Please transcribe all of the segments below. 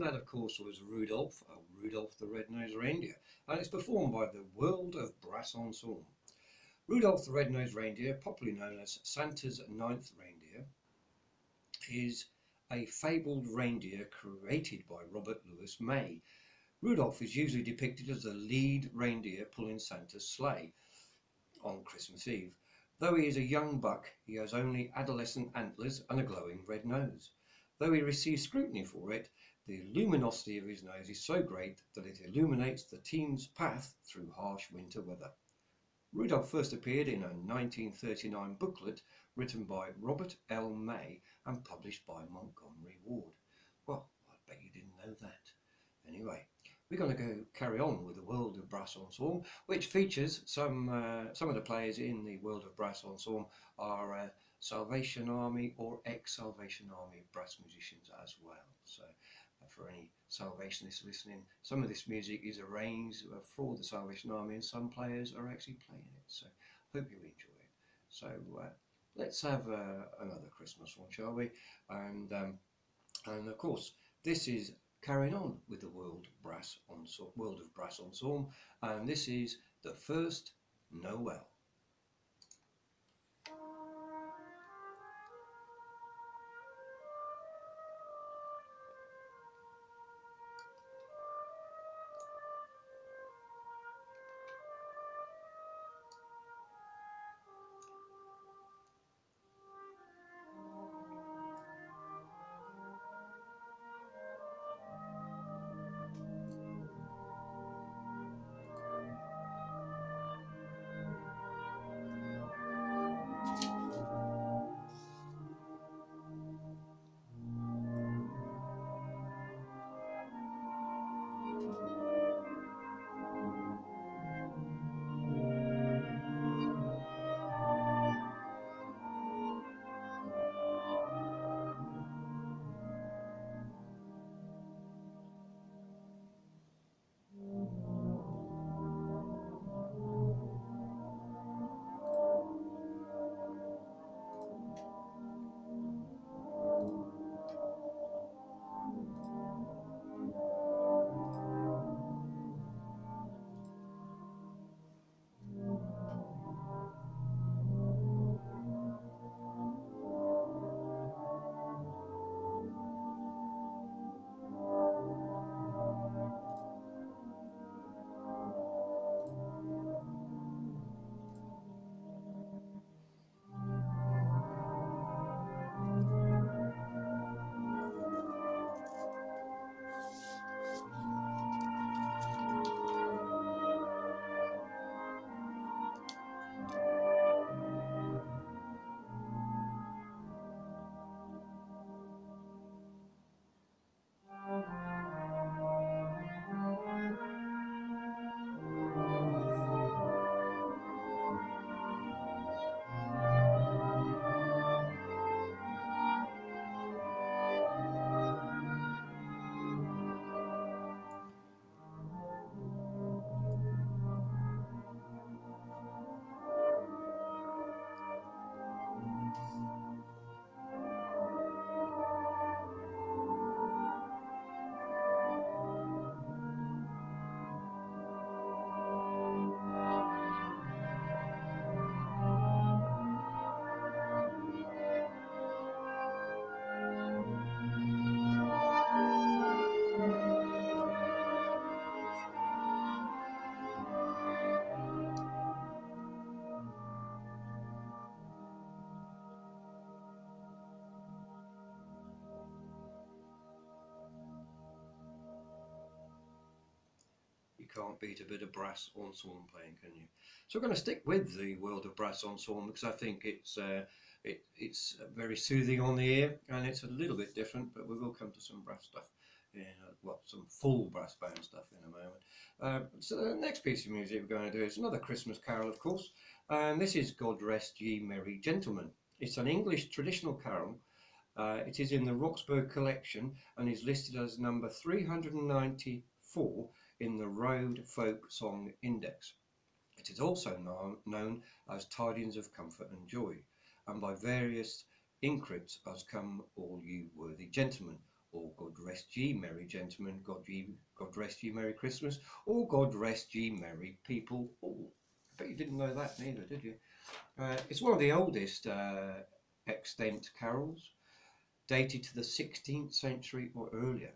that of course was Rudolph the Red-Nosed Reindeer, and it's performed by the World of Brass Ensemble. Rudolph the Red-Nosed Reindeer, popularly known as Santa's ninth reindeer, is a fabled reindeer created by Robert Louis May. Rudolph is usually depicted as the lead reindeer pulling Santa's sleigh on Christmas Eve. Though he is a young buck, he has only adolescent antlers and a glowing red nose. Though he receives scrutiny for it, the luminosity of his nose is so great that it illuminates the team's path through harsh winter weather. Rudolph first appeared in a 1939 booklet written by Robert L. May and published by Montgomery Ward. Well, I bet you didn't know that. Anyway, we're going to carry on with the World of Brass Ensemble, which features some of the players in the World of Brass Ensemble are Salvation Army or ex-Salvation Army brass musicians as well. So for any Salvationists listening, some of this music is arranged for the Salvation Army and some players are actually playing it. So hope you enjoy it. So let's have another Christmas one, shall we? And of course, this is carrying on with the World of Brass Ensemble, and this is the first Noel. You can't beat a bit of brass ensemble playing, can you? So we're going to stick with the World of Brass Ensemble because I think it's very soothing on the ear and it's a little bit different, but we will come to some brass stuff, well, some full brass band stuff in a moment. So the next piece of music we're going to do is another Christmas carol, of course, and this is God Rest Ye Merry Gentlemen. It's an English traditional carol. It is in the Roxburgh collection and is listed as number 394 in the Road Folk Song Index. It is also known as Tidings of Comfort and Joy, and by various incrypts as Come All You Worthy Gentlemen, or God rest ye merry gentlemen, God rest ye merry Christmas, or God rest ye merry people all. I bet you didn't know that neither, did you? It's one of the oldest extant carols, dated to the 16th century or earlier.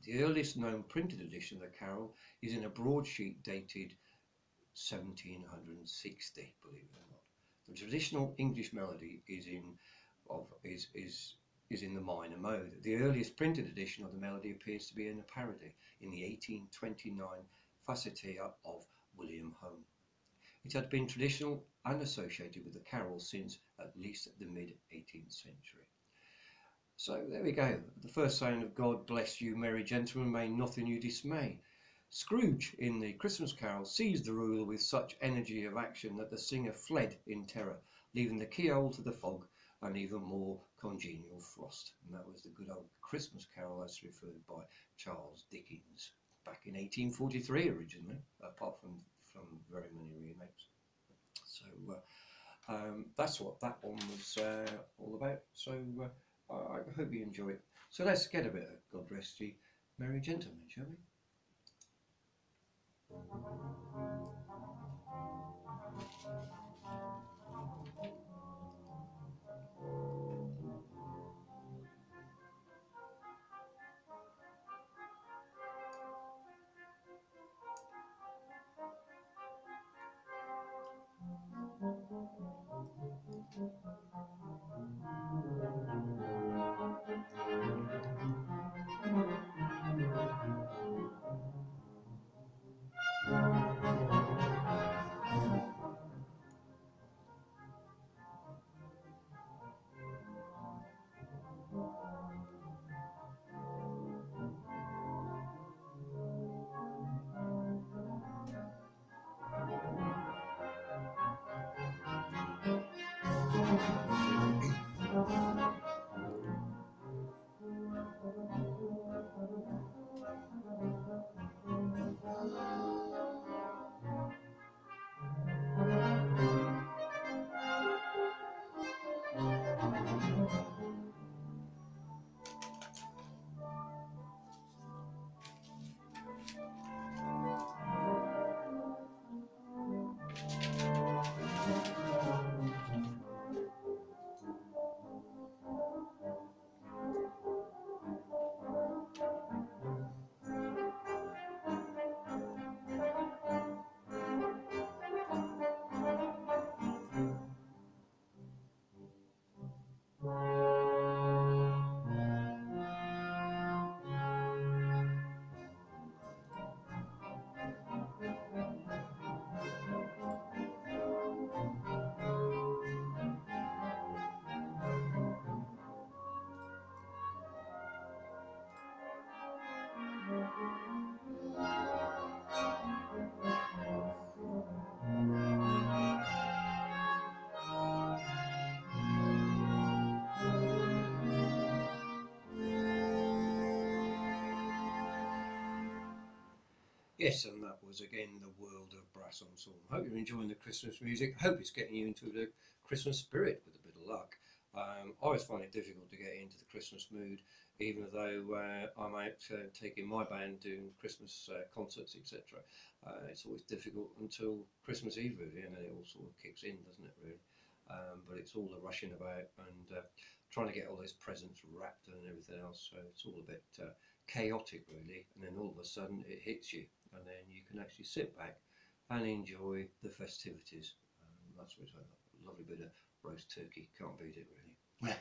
The earliest known printed edition of the carol is in a broadsheet dated 1760, believe it or not. The traditional English melody is in the minor mode. The earliest printed edition of the melody appears to be in a parody in the 1829 Facetier of William Home. It had been traditional and associated with the carol since at least the mid-18th century. So there we go. The first saying of God bless you merry gentlemen, may nothing you dismay. Scrooge in the Christmas carol seized the ruler with such energy of action that the singer fled in terror, leaving the keyhole to the fog and even more congenial frost. And that was the good old Christmas carol as referred by Charles Dickens back in 1843 originally, apart from very many remakes. So that's what that one was all about. So I hope you enjoy it. So let's get a bit of God rest ye merry gentlemen, shall we? Yes, and that was again the World of Brass Ensemble. Hope you're enjoying the Christmas music. Hope it's getting you into the Christmas spirit with a bit of luck. I always find it difficult to get into the Christmas mood, even though I'm out taking my band doing Christmas concerts, etc. It's always difficult until Christmas Eve, really, and then it all sort of kicks in, doesn't it, really? But it's all the rushing about and trying to get all those presents wrapped and everything else, so it's all a bit chaotic, really, and then all of a sudden it hits you, and then you can actually sit back and enjoy the festivities. That's what a lovely bit of roast turkey, can't beat it, really.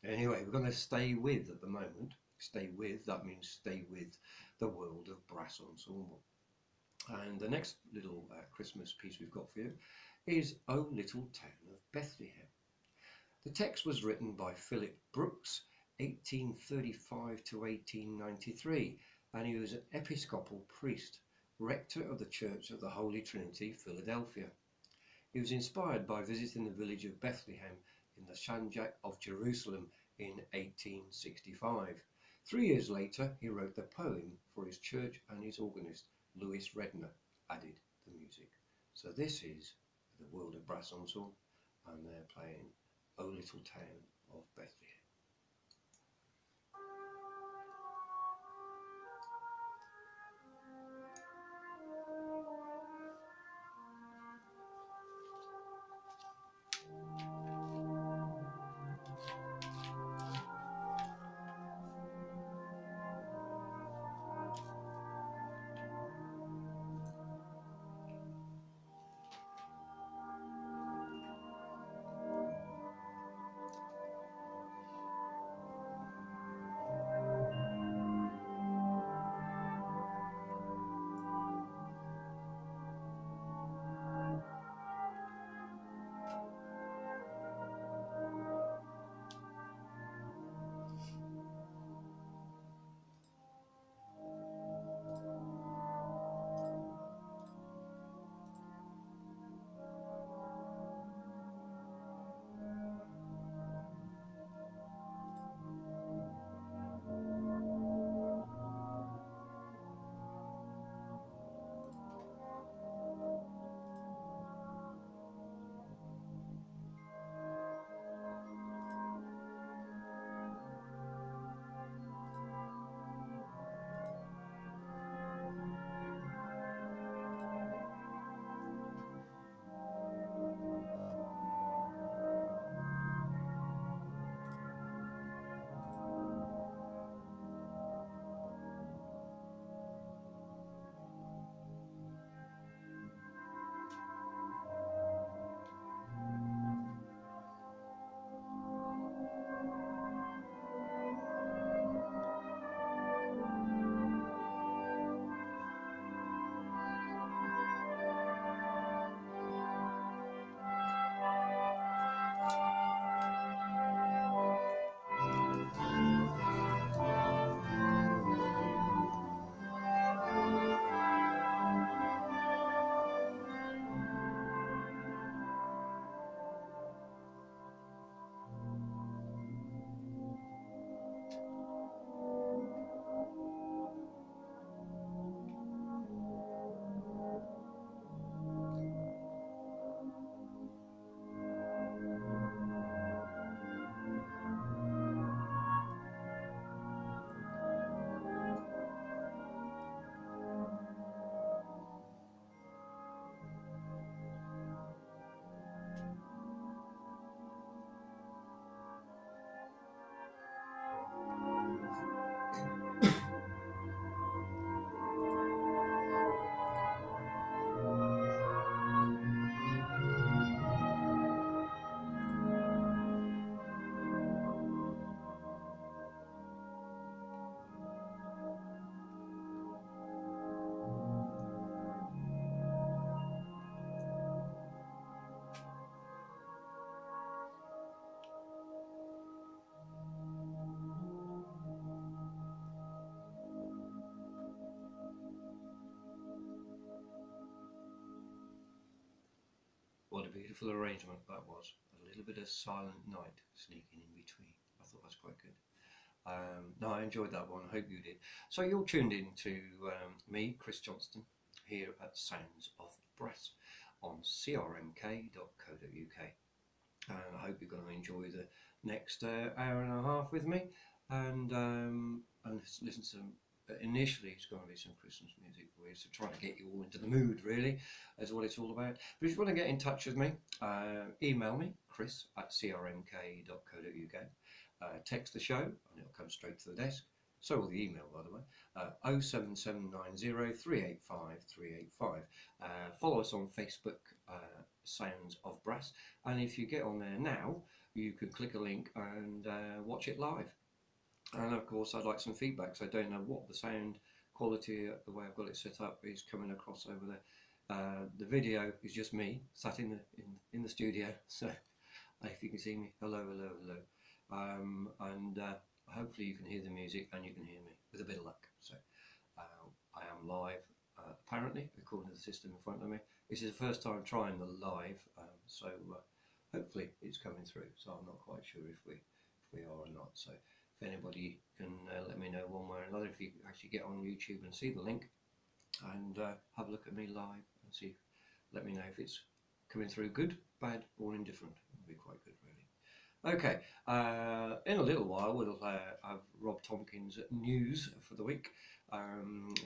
Anyway, we're going to stay with at the moment. Stay with, that means stay with the World of Brass Ensemble. And the next little Christmas piece we've got for you is O Little Town of Bethlehem. The text was written by Philip Brooks, 1835 to 1893, and he was an Episcopal priest, rector of the Church of the Holy Trinity, Philadelphia. He was inspired by visiting the village of Bethlehem in the Sanjak of Jerusalem in 1865. 3 years later, he wrote the poem for his church, and his organist, Louis Redner, added the music. So this is the World of Brass Ensemble, and they're playing O Little Town of Bethlehem. beautiful arrangement that was. A little bit of Silent Night sneaking in between. I thought that's quite good. No, I enjoyed that one. I hope you did. So you're tuned in to me, Chris Johnston, here at Sounds of Brass on crmk.co.uk. And I hope you're going to enjoy the next hour and a half with me, and listen to some. Initially, it's going to be some Christmas music for you, so trying to get you all into the mood, really, is what it's all about. But if you want to get in touch with me, email me, chris@crmk.co.uk. Text the show, and it'll come straight to the desk. So will the email, by the way. 07790385385. Follow us on Facebook, Sounds of Brass, and if you get on there now, you can click a link and watch it live. And of course, I'd like some feedback. So I don't know what the sound quality, the way I've got it set up, is coming across over there. The video is just me sat in the studio. So if you can see me, hello, hello, hello. And hopefully you can hear the music and you can hear me with a bit of luck. So I am live, apparently, according to the system in front of me. This is the first time trying the live, so hopefully it's coming through. So I'm not quite sure if we are or not. So if anybody can let me know one way or another, if you actually get on YouTube and see the link and have a look at me live and see, let me know if it's coming through good, bad or indifferent. It'll be quite good, really. Okay, in a little while we'll have Rob Tompkins' news for the week.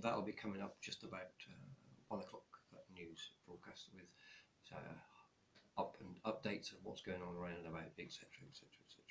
That'll be coming up just about 1 o'clock, that news broadcast with updates of what's going on around and about, etc, etc, etc.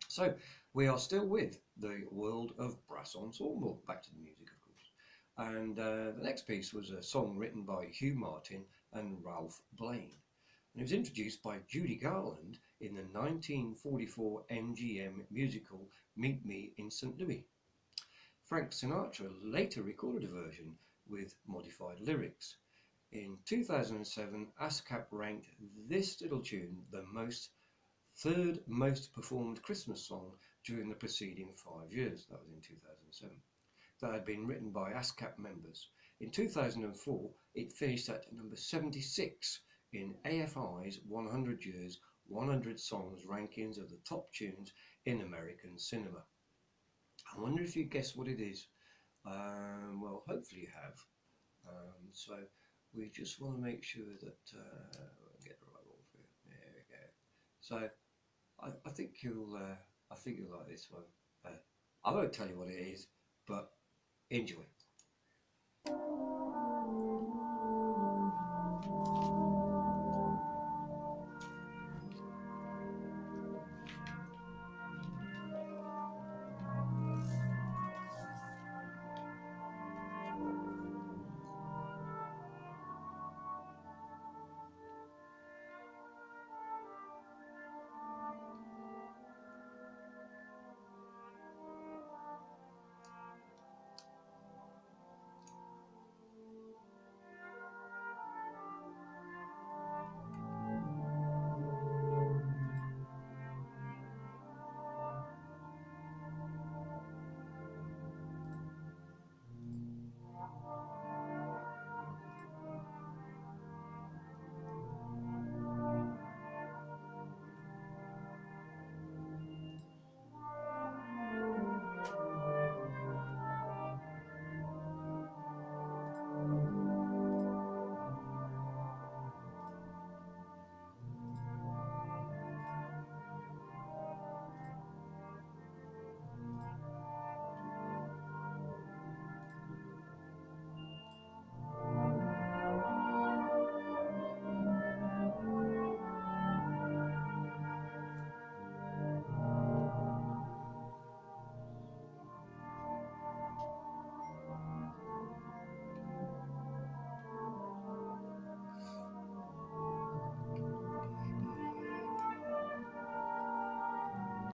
So we are still with the World of Brass Ensemble, back to the music of course. And the next piece was a song written by Hugh Martin and Ralph Blaine. And it was introduced by Judy Garland in the 1944 MGM musical Meet Me in St. Louis. Frank Sinatra later recorded a version with modified lyrics. In 2007, ASCAP ranked this little tune the third most performed Christmas song during the preceding 5 years. That was in 2007. That had been written by ASCAP members. In 2004, it finished at number 76 in AFI's 100 Years, 100 Songs rankings of the top tunes in American cinema. I wonder if you guess what it is. Well, hopefully you have. So we just want to make sure that get the right one for you. There we go. So I think you'll like this one. I won't tell you what it is, but enjoy.